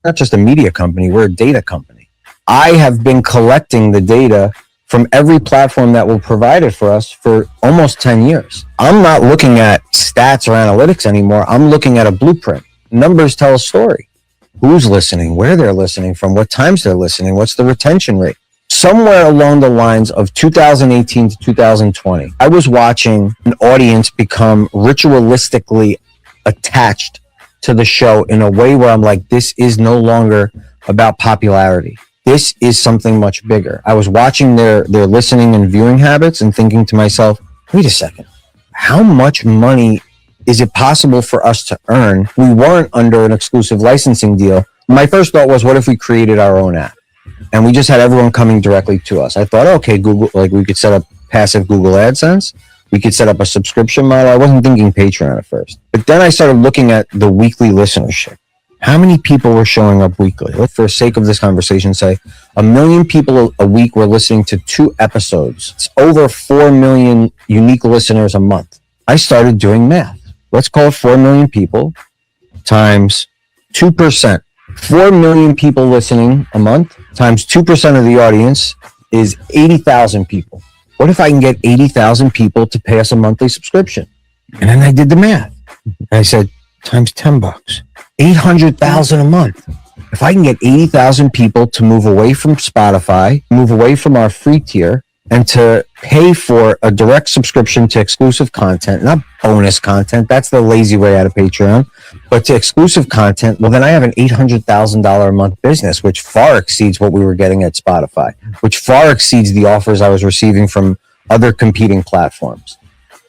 not just a media company, we're a data company. I have been collecting the data from every platform that will provide it for us for almost 10 years. I'm not looking at stats or analytics anymore. I'm looking at a blueprint. Numbers tell a story. Who's listening, where they're listening from, what times they're listening, what's the retention rate. Somewhere along the lines of 2018 to 2020, I was watching an audience become ritualistically attached to the show in a way where I'm like, this is no longer about popularity. This is something much bigger. I was watching their listening and viewing habits and thinking to myself, wait a second, how much money is it possible for us to earn? We weren't under an exclusive licensing deal. My first thought was, what if we created our own app? And we just had everyone coming directly to us. I thought, okay, Google, like we could set up passive Google AdSense. We could set up a subscription model. I wasn't thinking Patreon at first. But then I started looking at the weekly listenership. How many people were showing up weekly? Let's, for the sake of this conversation, say 1 million people a week were listening to 2 episodes. It's over 4 million unique listeners a month. I started doing math. Let's call it 4 million people times 2%. 4 million people listening a month times 2% of the audience is 80,000 people. What if I can get 80,000 people to pay us a monthly subscription? And then I did the math. And I said, times $10, 800,000 a month. If I can get 80,000 people to move away from Spotify, move away from our free tier, and to pay for a direct subscription to exclusive content, not bonus content, that's the lazy way out of Patreon, but to exclusive content, well, then I have an $800,000 a month business, which far exceeds what we were getting at Spotify, which far exceeds the offers I was receiving from other competing platforms.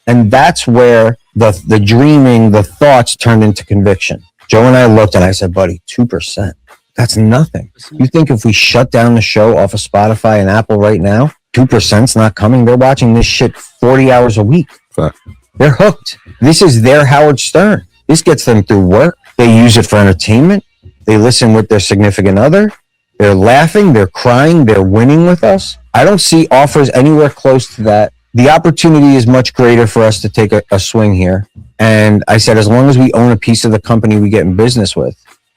And that's where the dreaming, the thoughts turned into conviction. Joe and I looked and I said, buddy, 2%, that's nothing. You think if we shut down the show off of Spotify and Apple right now, 2%'s not coming? They're watching this shit 40 hours a week. They're hooked. This is their Howard Stern. This gets them through work. They use it for entertainment. They listen with their significant other. They're laughing. They're crying. They're winning with us. I don't see offers anywhere close to that. The opportunity is much greater for us to take a swing here. And I said, as long as we own a piece of the company we get in business with,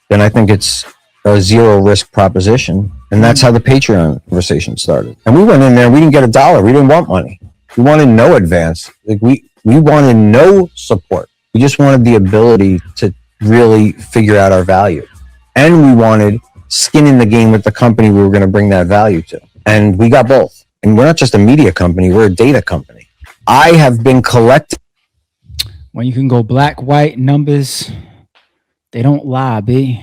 then I think it's a zero risk proposition. And that's how the Patreon conversation started. And we went in there, we didn't get $1. We didn't want money. We wanted no advance. Like we wanted no support. We just wanted the ability to really figure out our value. And we wanted skin in the game with the company we were going to bring that value to. And we got both. And we're not just a media company, we're a data company. I have been collecting. When you can go black, white, numbers, they don't lie, B.